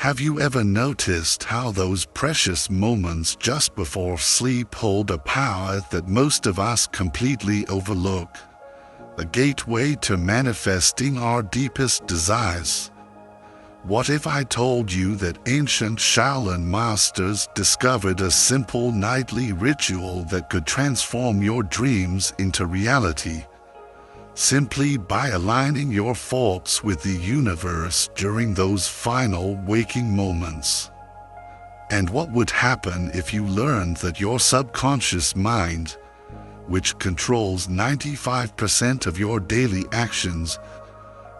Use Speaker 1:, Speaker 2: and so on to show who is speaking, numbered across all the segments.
Speaker 1: Have you ever noticed how those precious moments just before sleep hold a power that most of us completely overlook? A gateway to manifesting our deepest desires. What if I told you that ancient Shaolin masters discovered a simple nightly ritual that could transform your dreams into reality, simply by aligning your thoughts with the universe during those final waking moments? And what would happen if you learned that your subconscious mind, which controls 95% of your daily actions,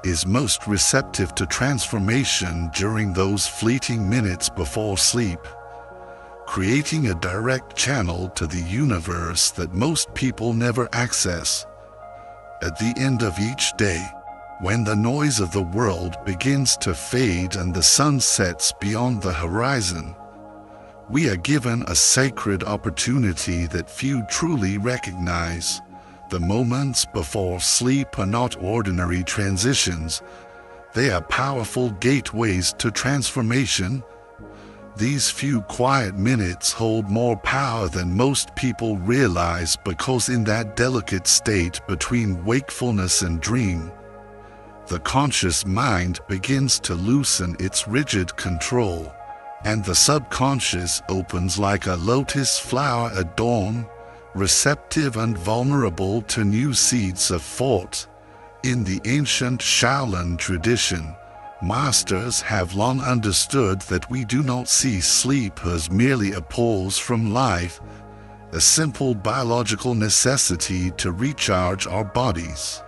Speaker 1: is most receptive to transformation during those fleeting minutes before sleep, creating a direct channel to the universe that most people never access? At the end of each day, when the noise of the world begins to fade and the sun sets beyond the horizon, we are given a sacred opportunity that few truly recognize. The moments before sleep are not ordinary transitions. They are powerful gateways to transformation. These few quiet minutes hold more power than most people realize, because in that delicate state between wakefulness and dream, the conscious mind begins to loosen its rigid control, and the subconscious opens like a lotus flower at dawn, receptive and vulnerable to new seeds of thought. In the ancient Shaolin tradition, masters have long understood that we do not see sleep as merely a pause from life, a simple biological necessity to recharge our bodies.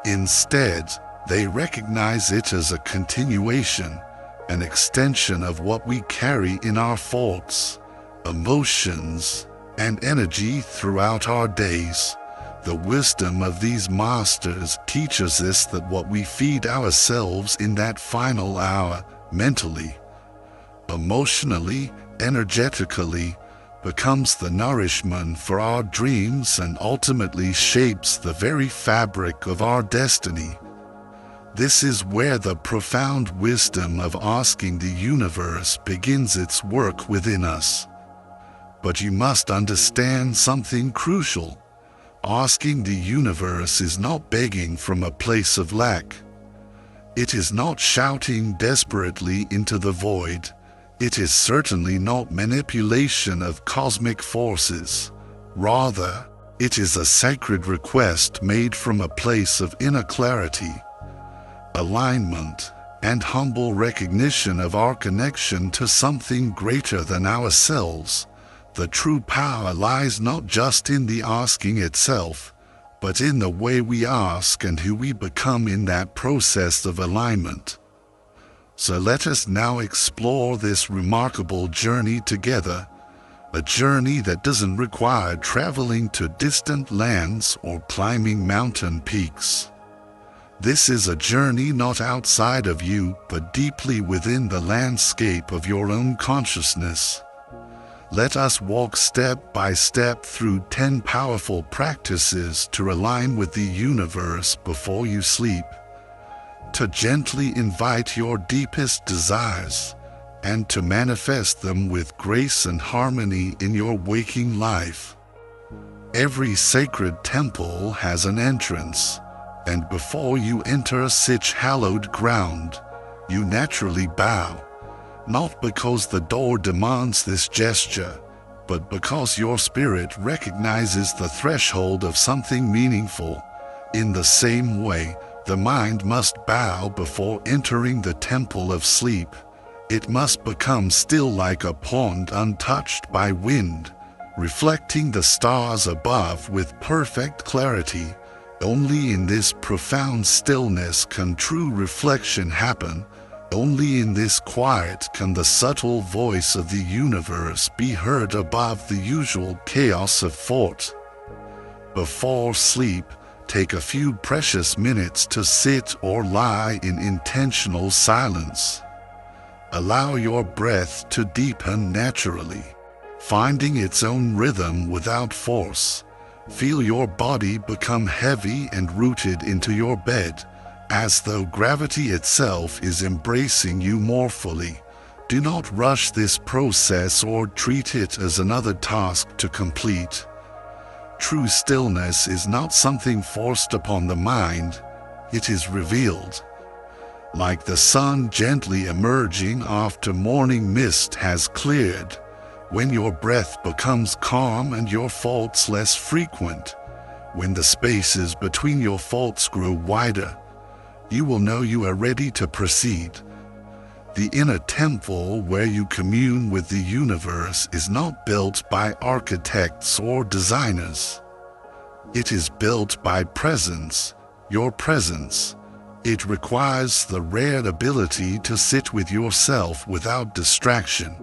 Speaker 1: Instead, they recognize it as a continuation, an extension of what we carry in our thoughts, emotions, and energy throughout our days. The wisdom of these masters teaches us that what we feed ourselves in that final hour, mentally, emotionally, energetically, becomes the nourishment for our dreams and ultimately shapes the very fabric of our destiny. This is where the profound wisdom of asking the universe begins its work within us. But you must understand something crucial. Asking the universe is not begging from a place of lack. It is not shouting desperately into the void. It is certainly not manipulation of cosmic forces. Rather, it is a sacred request made from a place of inner clarity, alignment, and humble recognition of our connection to something greater than ourselves. The true power lies not just in the asking itself, but in the way we ask and who we become in that process of alignment. So let us now explore this remarkable journey together, a journey that doesn't require traveling to distant lands or climbing mountain peaks. This is a journey not outside of you, but deeply within the landscape of your own consciousness. Let us walk step by step through 10 powerful practices to align with the universe before you sleep, to gently invite your deepest desires, and to manifest them with grace and harmony in your waking life. Every sacred temple has an entrance, and before you enter such hallowed ground, you naturally bow, not because the door demands this gesture, but because your spirit recognizes the threshold of something meaningful. In the same way, the mind must bow before entering the temple of sleep. It must become still like a pond untouched by wind, reflecting the stars above with perfect clarity. Only in this profound stillness can true reflection happen. Only in this quiet can the subtle voice of the universe be heard above the usual chaos of thought. Before sleep, take a few precious minutes to sit or lie in intentional silence. Allow your breath to deepen naturally, finding its own rhythm without force. Feel your body become heavy and rooted into your bed, as though gravity itself is embracing you more fully. Do not rush this process or treat it as another task to complete. True stillness is not something forced upon the mind, it is revealed. Like the sun gently emerging after morning mist has cleared, when your breath becomes calm and your faults less frequent, when the spaces between your faults grow wider, you will know you are ready to proceed. The inner temple where you commune with the universe is not built by architects or designers. It is built by presence, your presence. It requires the rare ability to sit with yourself without distraction,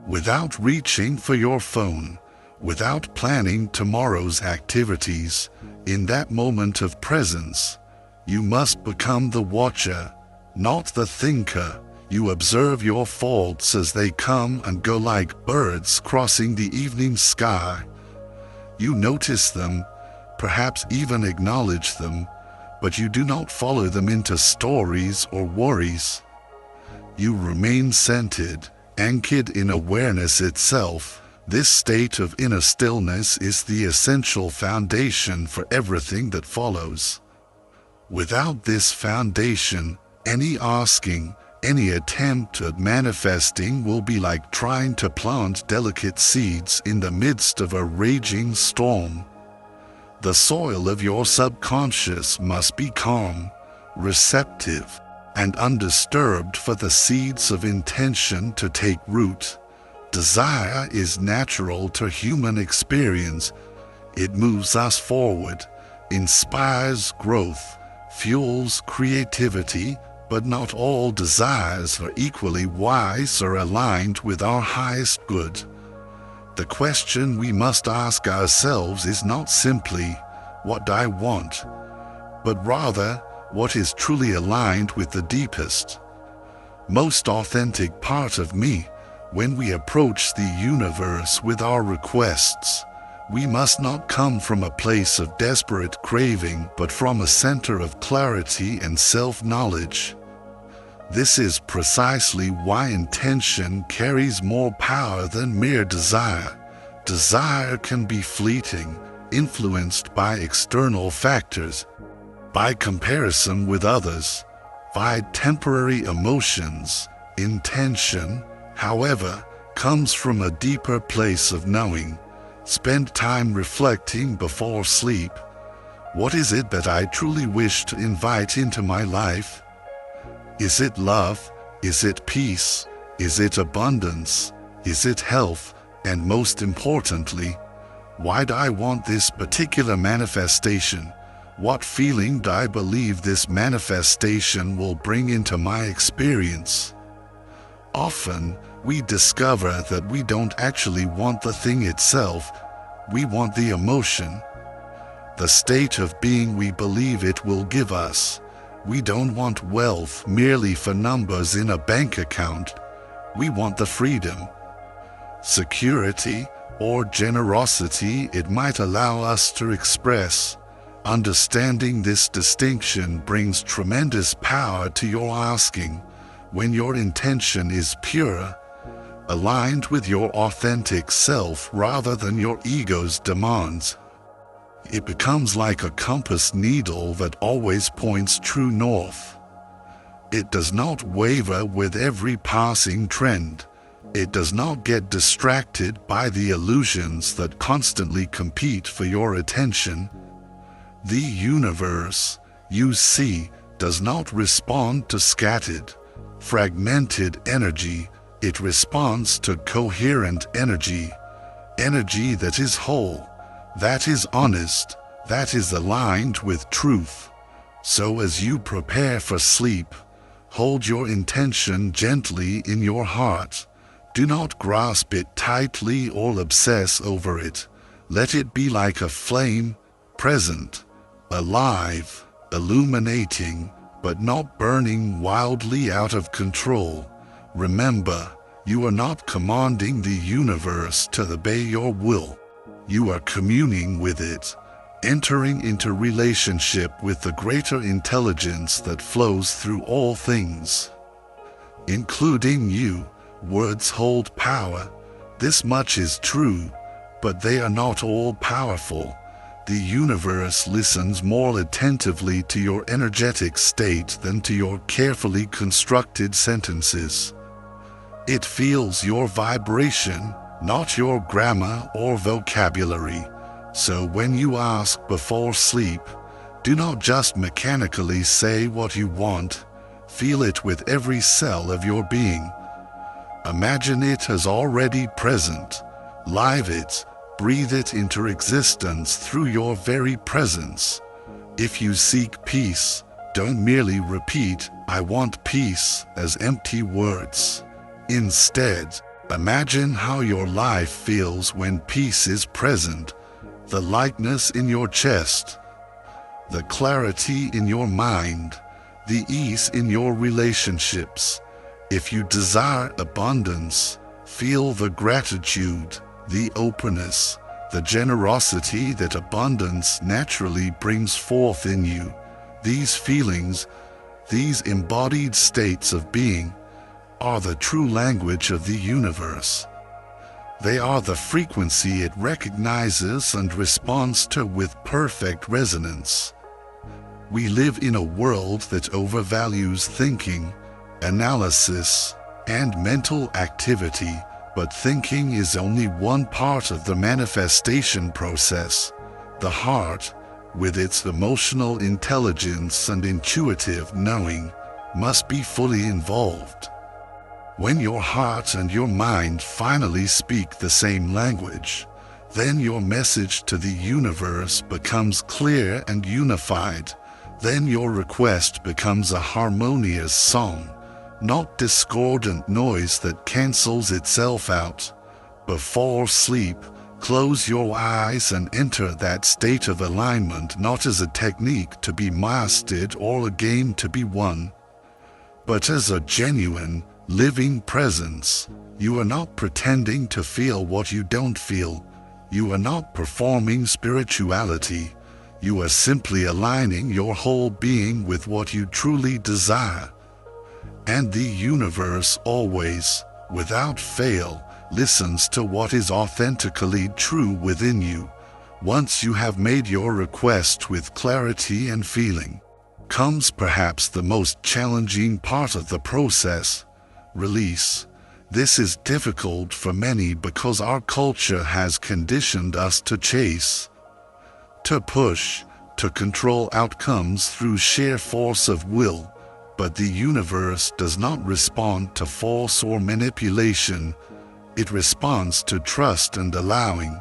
Speaker 1: without reaching for your phone, without planning tomorrow's activities. In that moment of presence, you must become the watcher, not the thinker. You observe your faults as they come and go like birds crossing the evening sky. You notice them, perhaps even acknowledge them, but you do not follow them into stories or worries. You remain centered, anchored in awareness itself. This state of inner stillness is the essential foundation for everything that follows. Without this foundation, any asking, any attempt at manifesting will be like trying to plant delicate seeds in the midst of a raging storm. The soil of your subconscious must be calm, receptive, and undisturbed for the seeds of intention to take root. Desire is natural to human experience. It moves us forward, inspires growth, fuels creativity, but not all desires are equally wise or aligned with our highest good. The question we must ask ourselves is not simply, "What do I want?" but rather, what is truly aligned with the deepest, most authentic part of me. When we approach the universe with our requests, we must not come from a place of desperate craving, but from a center of clarity and self-knowledge. This is precisely why intention carries more power than mere desire. Desire can be fleeting, influenced by external factors, by comparison with others, by temporary emotions. Intention, however, comes from a deeper place of knowing. Spend time reflecting before sleep. What is it that I truly wish to invite into my life? Is it love? Is it peace? Is it abundance? Is it health? And most importantly, why do I want this particular manifestation? What feeling do I believe this manifestation will bring into my experience? Often, we discover that we don't actually want the thing itself, we want the emotion, the state of being we believe it will give us. We don't want wealth merely for numbers in a bank account. We want the freedom, security, or generosity it might allow us to express. Understanding this distinction brings tremendous power to your asking. When your intention is pure, aligned with your authentic self rather than your ego's demands, it becomes like a compass needle that always points true north. It does not waver with every passing trend. It does not get distracted by the illusions that constantly compete for your attention. The universe, you see, does not respond to scattered, fragmented energy. It responds to coherent energy, energy that is whole, that is honest, that is aligned with truth. So as you prepare for sleep, hold your intention gently in your heart. Do not grasp it tightly or obsess over it. Let it be like a flame, present, alive, illuminating, but not burning wildly out of control. Remember, you are not commanding the universe to obey your will. You are communing with it, entering into relationship with the greater intelligence that flows through all things, including you. Words hold power. This much is true, but they are not all powerful. The universe listens more attentively to your energetic state than to your carefully constructed sentences. It feels your vibration, not your grammar or vocabulary. So when you ask before sleep, do not just mechanically say what you want. Feel it with every cell of your being. Imagine it as already present. Live it, breathe it into existence through your very presence. If you seek peace, don't merely repeat, "I want peace," as empty words. Instead, imagine how your life feels when peace is present. The lightness in your chest, the clarity in your mind, the ease in your relationships. If you desire abundance, feel the gratitude, the openness, the generosity that abundance naturally brings forth in you. These feelings, these embodied states of being, are the true language of the universe. They are the frequency it recognizes and responds to with perfect resonance. We live in a world that overvalues thinking, analysis, and mental activity, but thinking is only one part of the manifestation process. The heart, with its emotional intelligence and intuitive knowing, must be fully involved. When your heart and your mind finally speak the same language, then your message to the universe becomes clear and unified. Then your request becomes a harmonious song, not discordant noise that cancels itself out. Before sleep, close your eyes and enter that state of alignment not as a technique to be mastered or a game to be won, but as a genuine, living presence. You are not pretending to feel what you don't feel. You are not performing spirituality. You are simply aligning your whole being with what you truly desire. And the universe always, without fail, listens to what is authentically true within you. Once you have made your request with clarity and feeling, comes perhaps the most challenging part of the process: release. This is difficult for many because our culture has conditioned us to chase, to push, to control outcomes through sheer force of will. But the universe does not respond to force or manipulation. It responds to trust and allowing.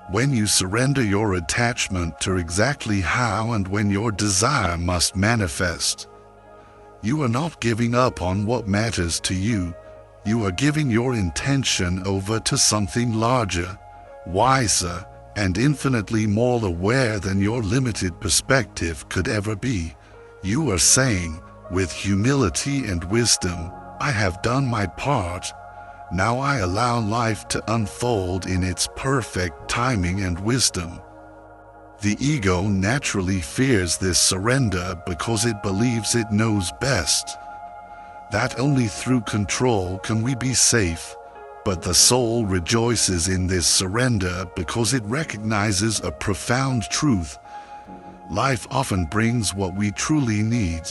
Speaker 1: When you surrender your attachment to exactly how and when your desire must manifest, you are not giving up on what matters to you. You are giving your intention over to something larger, wiser, and infinitely more aware than your limited perspective could ever be. You are saying, with humility and wisdom, "I have done my part. Now I allow life to unfold in its perfect timing and wisdom." The ego naturally fears this surrender because it believes it knows best, that only through control can we be safe. But the soul rejoices in this surrender because it recognizes a profound truth. Life often brings what we truly need,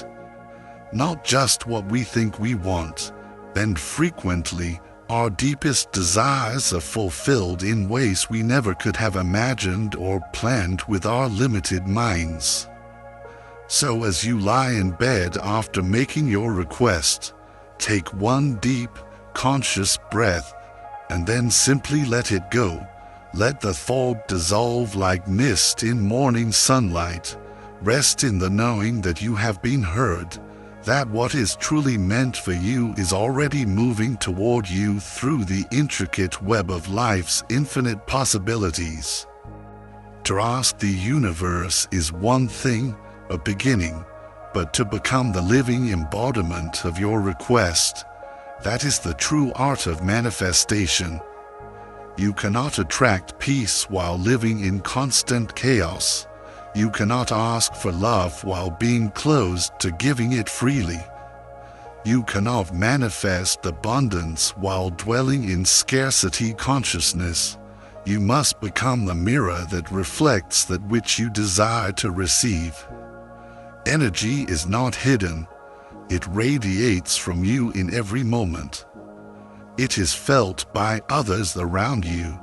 Speaker 1: not just what we think we want, and frequently, our deepest desires are fulfilled in ways we never could have imagined or planned with our limited minds. So as you lie in bed after making your request, take one deep, conscious breath, and then simply let it go. Let the thought dissolve like mist in morning sunlight. Rest in the knowing that you have been heard, that what is truly meant for you is already moving toward you through the intricate web of life's infinite possibilities. To ask the universe is one thing, a beginning, but to become the living embodiment of your request, that is the true art of manifestation. You cannot attract peace while living in constant chaos. You cannot ask for love while being closed to giving it freely. You cannot manifest abundance while dwelling in scarcity consciousness. You must become the mirror that reflects that which you desire to receive. Energy is not hidden. It radiates from you in every moment. It is felt by others around you,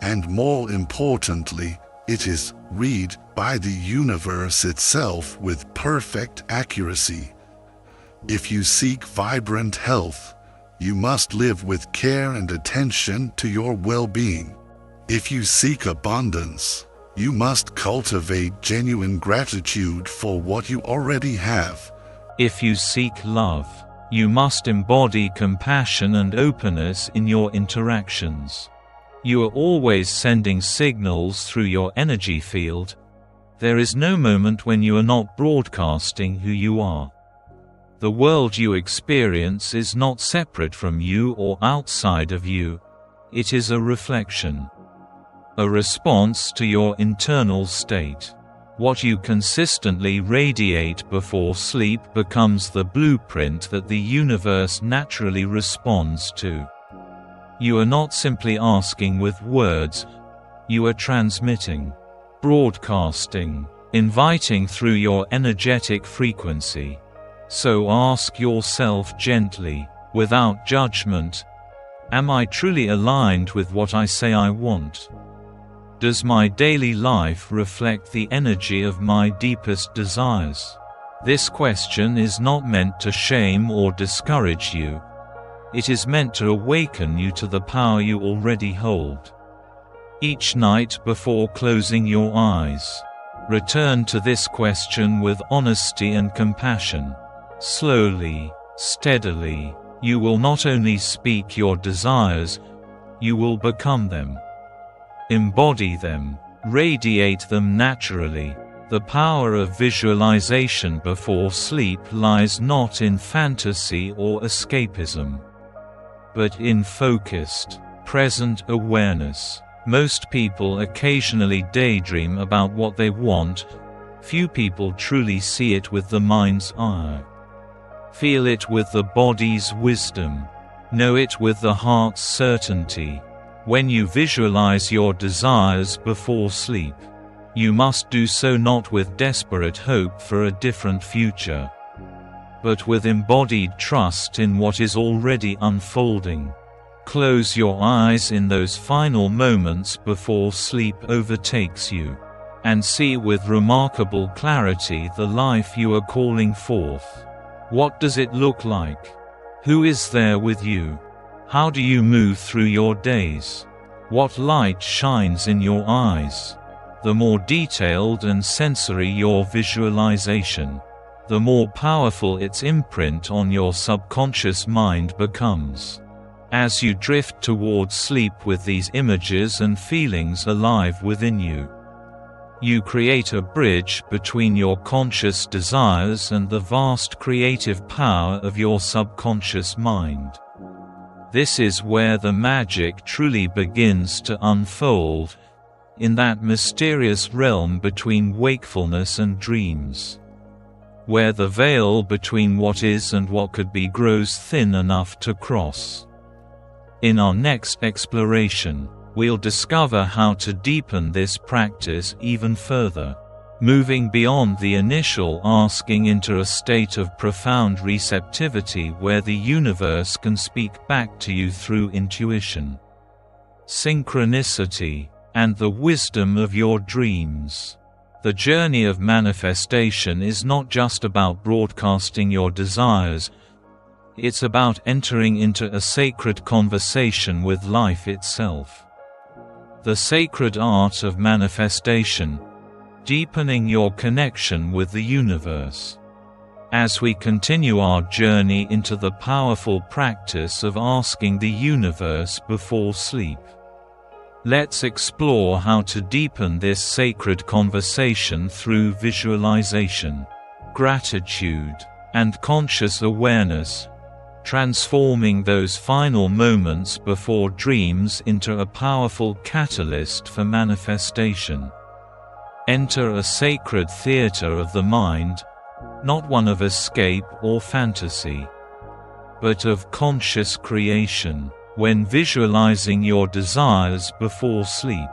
Speaker 1: and more importantly, it is read by the universe itself with perfect accuracy. If you seek vibrant health, you must live with care and attention to your well-being. If you seek abundance, you must cultivate genuine gratitude for what you already have.
Speaker 2: If you seek love, you must embody compassion and openness in your interactions. You are always sending signals through your energy field. There is no moment when you are not broadcasting who you are. The world you experience is not separate from you or outside of you. It is a reflection, a response to your internal state. What you consistently radiate before sleep becomes the blueprint that the universe naturally responds to. You are not simply asking with words, you are transmitting, broadcasting, inviting through your energetic frequency. So ask yourself gently, without judgment, am I truly aligned with what I say I want? Does my daily life reflect the energy of my deepest desires? This question is not meant to shame or discourage you. It is meant to awaken you to the power you already hold. Each night before closing your eyes, return to this question with honesty and compassion. Slowly, steadily, you will not only speak your desires, you will become them. Embody them, radiate them naturally. The power of visualization before sleep lies not in fantasy or escapism, but in focused, present awareness. Most people occasionally daydream about what they want. Few people truly see it with the mind's eye. Feel it with the body's wisdom. Know it with the heart's certainty. When you visualize your desires before sleep, you must do so not with desperate hope for a different future, but with embodied trust in what is already unfolding. Close your eyes in those final moments before sleep overtakes you, and see with remarkable clarity the life you are calling forth. What does it look like? Who is there with you? How do you move through your days? What light shines in your eyes? The more detailed and sensory your visualization, the more powerful its imprint on your subconscious mind becomes. As you drift towards sleep with these images and feelings alive within you, you create a bridge between your conscious desires and the vast creative power of your subconscious mind. This is where the magic truly begins to unfold, in that mysterious realm between wakefulness and dreams, where the veil between what is and what could be grows thin enough to cross. In our next exploration, we'll discover how to deepen this practice even further, moving beyond the initial asking into a state of profound receptivity where the universe can speak back to you through intuition, synchronicity, and the wisdom of your dreams. The journey of manifestation is not just about broadcasting your desires, it's about entering into a sacred conversation with life itself. The sacred art of manifestation, deepening your connection with the universe. As we continue our journey into the powerful practice of asking the universe before sleep, let's explore how to deepen this sacred conversation through visualization, gratitude, and conscious awareness, transforming those final moments before dreams into a powerful catalyst for manifestation. Enter a sacred theater of the mind, not one of escape or fantasy, but of conscious creation. When visualizing your desires before sleep,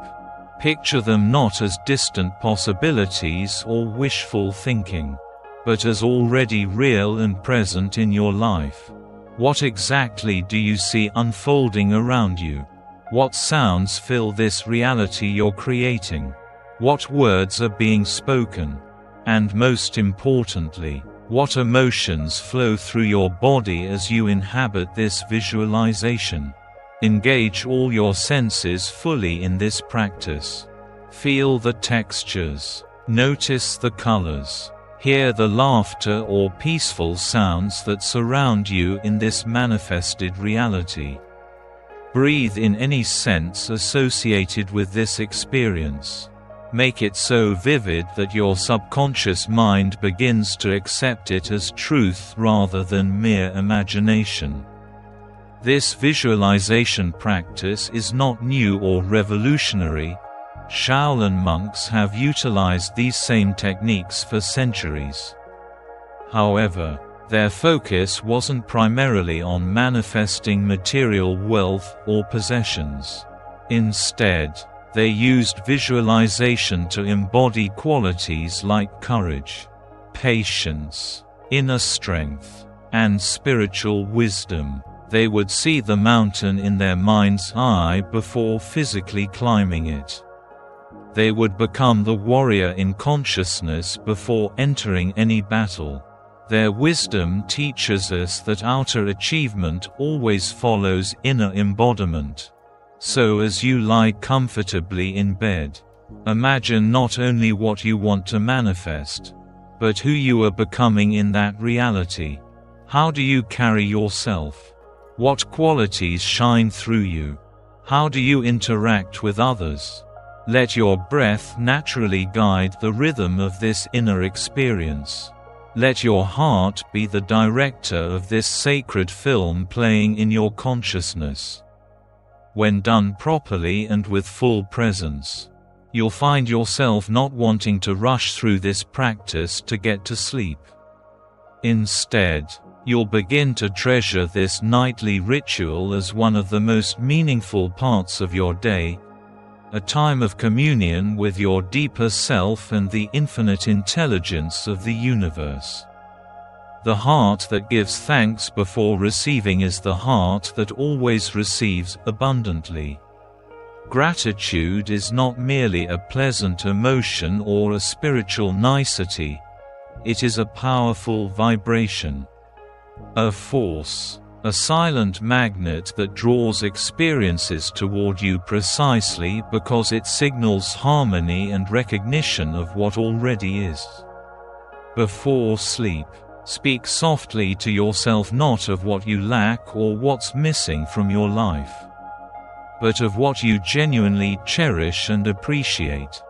Speaker 2: picture them not as distant possibilities or wishful thinking, but as already real and present in your life. What exactly do you see unfolding around you? What sounds fill this reality you're creating? What words are being spoken? And most importantly, what emotions flow through your body as you inhabit this visualization? Engage all your senses fully in this practice. Feel the textures. Notice the colors. Hear the laughter or peaceful sounds that surround you in this manifested reality. Breathe in any sense associated with this experience. Make it so vivid that your subconscious mind begins to accept it as truth rather than mere imagination. This visualization practice is not new or revolutionary. Shaolin monks have utilized these same techniques for centuries. However, their focus wasn't primarily on manifesting material wealth or possessions. Instead, they used visualization to embody qualities like courage, patience, inner strength, and spiritual wisdom. They would see the mountain in their mind's eye before physically climbing it. They would become the warrior in consciousness before entering any battle. Their wisdom teaches us that outer achievement always follows inner embodiment. So as you lie comfortably in bed, imagine not only what you want to manifest, but who you are becoming in that reality. How do you carry yourself? What qualities shine through you? How do you interact with others? Let your breath naturally guide the rhythm of this inner experience. Let your heart be the director of this sacred film playing in your consciousness. When done properly and with full presence, you'll find yourself not wanting to rush through this practice to get to sleep. Instead, you'll begin to treasure this nightly ritual as one of the most meaningful parts of your day, a time of communion with your deeper self and the infinite intelligence of the universe. The heart that gives thanks before receiving is the heart that always receives abundantly. Gratitude is not merely a pleasant emotion or a spiritual nicety. It is a powerful vibration, a force, a silent magnet that draws experiences toward you precisely because it signals harmony and recognition of what already is. Before sleep, speak softly to yourself not of what you lack or what's missing from your life, but of what you genuinely cherish and appreciate.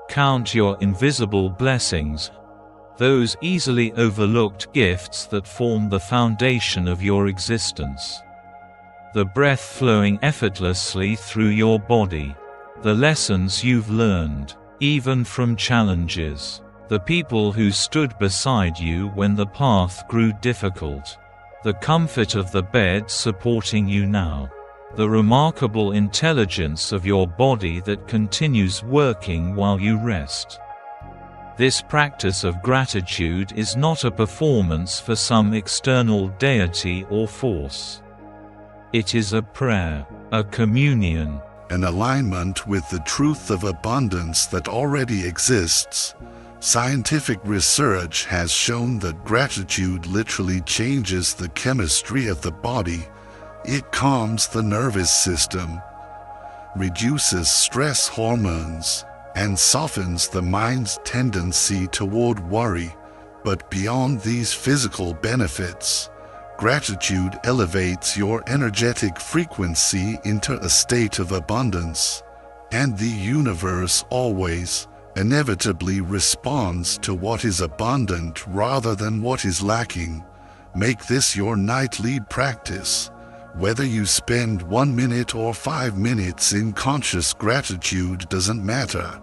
Speaker 2: Count your invisible blessings, those easily overlooked gifts that form the foundation of your existence. The breath flowing effortlessly through your body, the lessons you've learned, even from challenges, the people who stood beside you when the path grew difficult, the comfort of the bed supporting you now, the remarkable intelligence of your body that continues working while you rest. This practice of gratitude is not a performance for some external deity or force. It is a prayer, a communion,
Speaker 1: an alignment with the truth of abundance that already exists. Scientific research has shown that gratitude literally changes the chemistry of the body. It calms the nervous system, reduces stress hormones, and softens the mind's tendency toward worry. But beyond these physical benefits, gratitude elevates your energetic frequency into a state of abundance, and the universe always, inevitably responds to what is abundant rather than what is lacking. Make this your nightly practice. Whether you spend 1 minute or 5 minutes in conscious gratitude doesn't matter.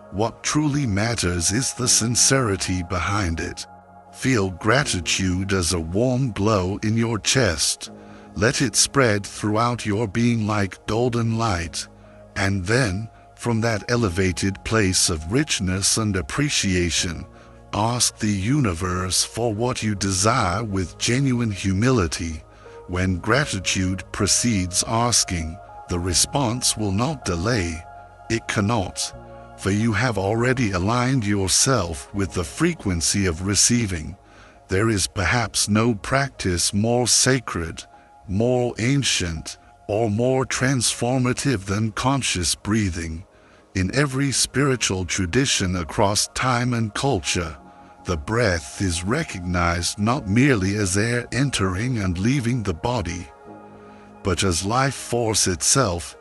Speaker 1: What truly matters is the sincerity behind it. Feel gratitude as a warm glow in your chest. Let it spread throughout your being like golden light. And then, from that elevated place of richness and appreciation, ask the universe for what you desire with genuine humility. When gratitude precedes asking, the response will not delay. It cannot, for you have already aligned yourself with the frequency of receiving. There is perhaps no practice more sacred, more ancient, or more transformative than conscious breathing. In every spiritual tradition across time and culture, the breath is recognized not merely as air entering and leaving the body, but as life force itself,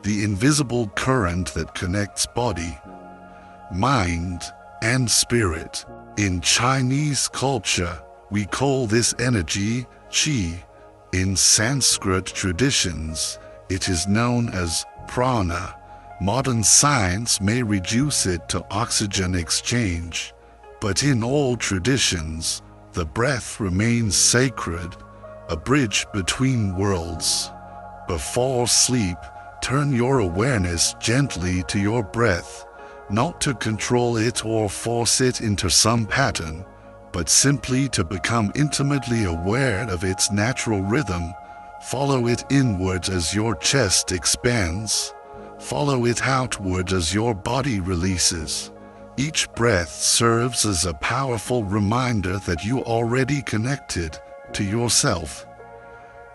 Speaker 1: the invisible current that connects body, mind, and spirit. In Chinese culture, we call this energy qi. In Sanskrit traditions, it is known as prana. Modern science may reduce it to oxygen exchange, but in all traditions, the breath remains sacred, a bridge between worlds. Before sleep, turn your awareness gently to your breath, not to control it or force it into some pattern, but simply to become intimately aware of its natural rhythm. Follow it inward as your chest expands. Follow it outward as your body releases. Each breath serves as a powerful reminder that you already connected to yourself,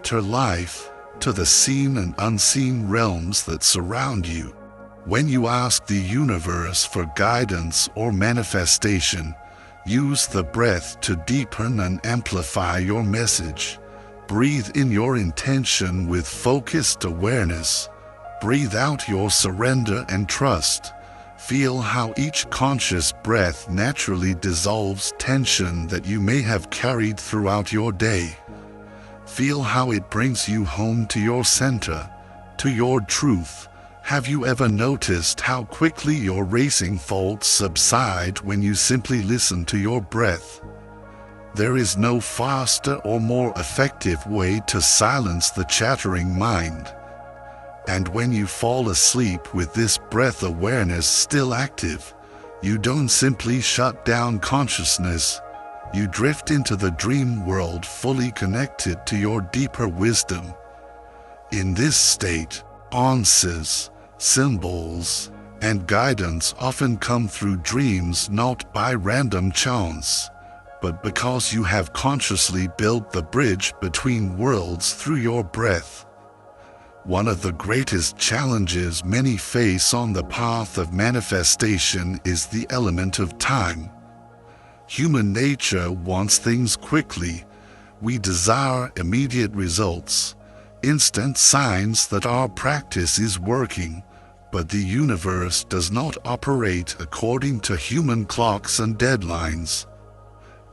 Speaker 1: to life, to the seen and unseen realms that surround you. When you ask the universe for guidance or manifestation, use the breath to deepen and amplify your message. Breathe in your intention with focused awareness. Breathe out your surrender and trust. Feel how each conscious breath naturally dissolves tension that you may have carried throughout your day. Feel how it brings you home to your center, to your truth. Have you ever noticed how quickly your racing thoughts subside when you simply listen to your breath? There is no faster or more effective way to silence the chattering mind. And when you fall asleep with this breath awareness still active, you don't simply shut down consciousness. You drift into the dream world fully connected to your deeper wisdom. In this state, answers, symbols, and guidance often come through dreams not by random chance, but because you have consciously built the bridge between worlds through your breath. One of the greatest challenges many face on the path of manifestation is the element of time. Human nature wants things quickly. We desire immediate results, instant signs that our practice is working. But the universe does not operate according to human clocks and deadlines.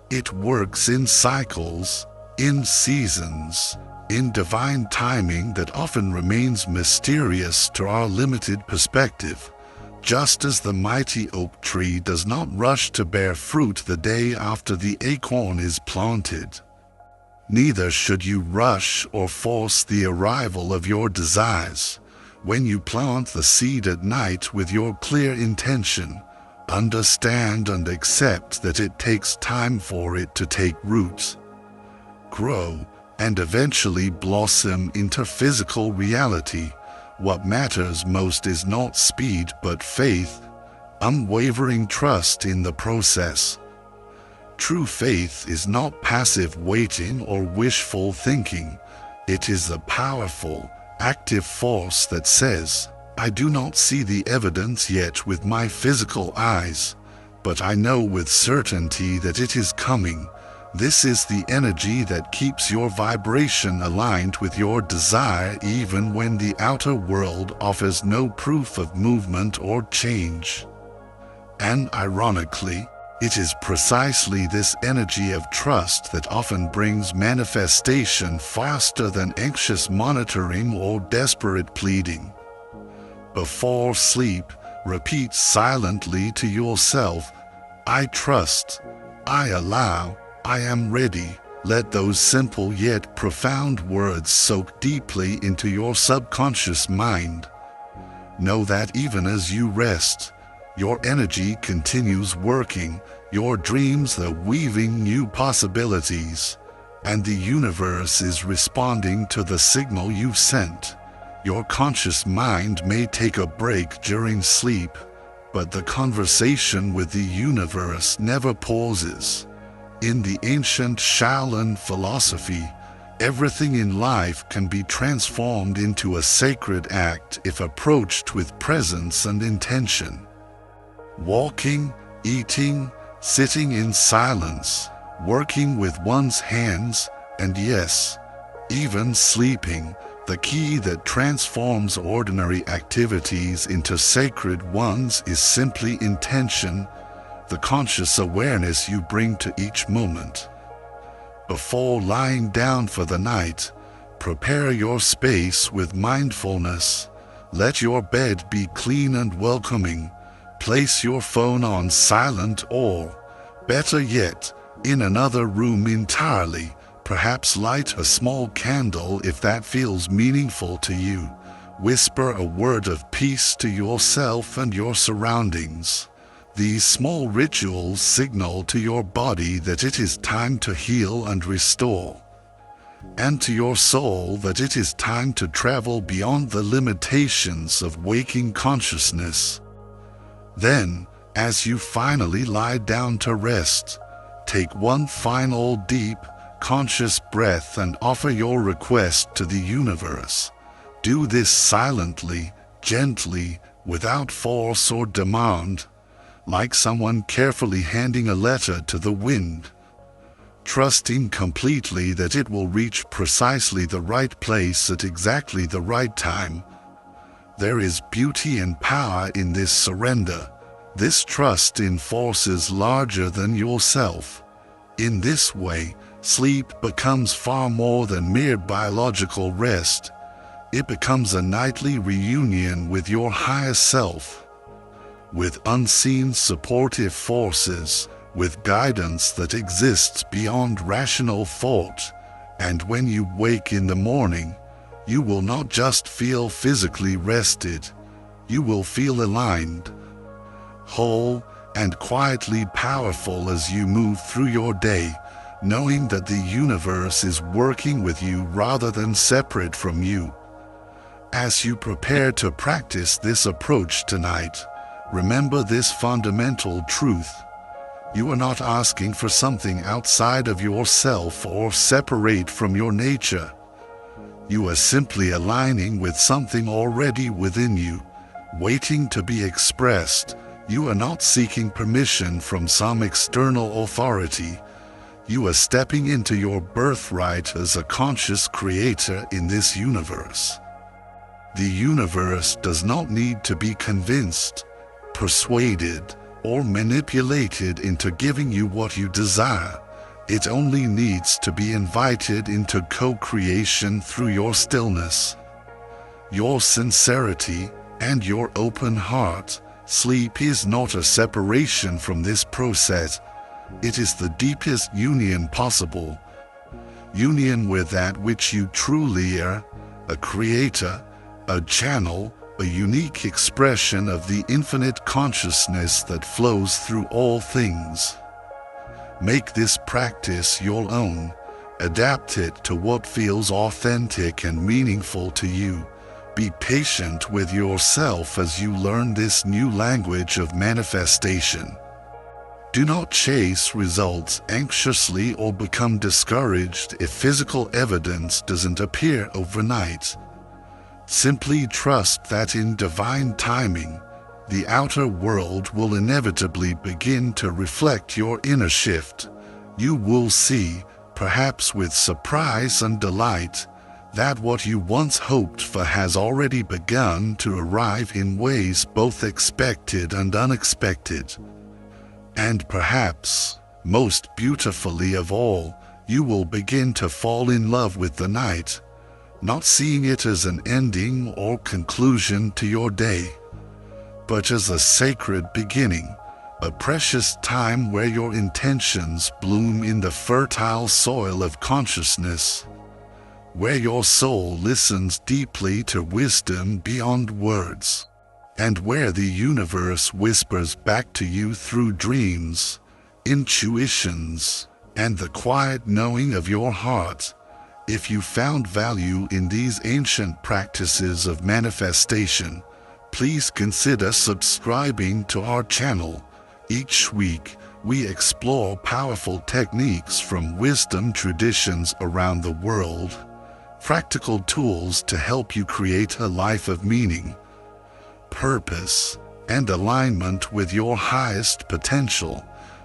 Speaker 1: It works in cycles, in seasons, in divine timing that often remains mysterious to our limited perspective. Just as the mighty oak tree does not rush to bear fruit the day after the acorn is planted, neither should you rush or force the arrival of your desires. When you plant the seed at night with your clear intention, understand and accept that it takes time for it to take root, grow, and eventually blossom into physical reality. What matters most is not speed but faith, unwavering trust in the process. True faith is not passive waiting or wishful thinking. It is the powerful, active force that says, I do not see the evidence yet with my physical eyes, but I know with certainty that it is coming. This is the energy that keeps your vibration aligned with your desire even when the outer world offers no proof of movement or change. And ironically, it is precisely this energy of trust that often brings manifestation faster than anxious monitoring or desperate pleading. Before sleep, repeat silently to yourself, I trust, I allow, I am ready. Let those simple yet profound words soak deeply into your subconscious mind. Know that even as you rest, your energy continues working, your dreams are weaving new possibilities, and the universe is responding to the signal you've sent. Your conscious mind may take a break during sleep, but the conversation with the universe never pauses. In the ancient Shaolin philosophy, everything in life can be transformed into a sacred act if approached with presence and intention. Walking, eating, sitting in silence, working with one's hands, and yes, even sleeping, the key that transforms ordinary activities into sacred ones is simply intention, the conscious awareness you bring to each moment. Before lying down for the night, prepare your space with mindfulness. Let your bed be clean and welcoming. Place your phone on silent or, better yet, in another room entirely. Perhaps light a small candle if that feels meaningful to you. Whisper a word of peace to yourself and your surroundings. These small rituals signal to your body that it is time to heal and restore, and to your soul that it is time to travel beyond the limitations of waking consciousness. Then, as you finally lie down to rest, take one final deep, conscious breath and offer your request to the universe. Do this silently, gently, without force or demand, like someone carefully handing a letter to the wind, trusting completely that it will reach precisely the right place at exactly the right time. There is beauty and power in this surrender. This trust in forces larger than yourself. In this way, sleep becomes far more than mere biological rest. It becomes a nightly reunion with your higher self, with unseen supportive forces, with guidance that exists beyond rational thought. And when you wake in the morning, you will not just feel physically rested, you will feel aligned, whole, and quietly powerful as you move through your day, knowing that the universe is working with you rather than separate from you. As you prepare to practice this approach tonight, remember this fundamental truth. You are not asking for something outside of yourself or separate from your nature. You are simply aligning with something already within you, waiting to be expressed. You are not seeking permission from some external authority. You are stepping into your birthright as a conscious creator in this universe. The universe does not need to be convinced, persuaded, or manipulated into giving you what you desire. It only needs to be invited into co-creation through your stillness, your sincerity, and your open heart. Sleep is not a separation from this process. It is the deepest union possible. Union with that which you truly are, a creator, a channel, a unique expression of the infinite consciousness that flows through all things. Make this practice your own. Adapt it to what feels authentic and meaningful to you. Be patient with yourself as you learn this new language of manifestation. Do not chase results anxiously or become discouraged if physical evidence doesn't appear overnight. Simply trust that in divine timing, the outer world will inevitably begin to reflect your inner shift. You will see, perhaps with surprise and delight, that what you once hoped for has already begun to arrive in ways both expected and unexpected. And perhaps, most beautifully of all, you will begin to fall in love with the night, not seeing it as an ending or conclusion to your day, but as a sacred beginning, a precious time where your intentions bloom in the fertile soil of consciousness, where your soul listens deeply to wisdom beyond words, and where the universe whispers back to you through dreams, intuitions, and the quiet knowing of your heart. If you found value in these ancient practices of manifestation, please consider subscribing to our channel. Each week, we explore powerful techniques from wisdom traditions around the world, practical tools to help you create a life of meaning, purpose, and alignment with your highest potential.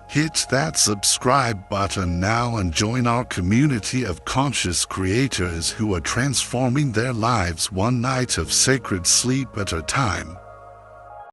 Speaker 1: Hit that subscribe button now and join our community of conscious creators who are transforming their lives one night of sacred sleep at a time.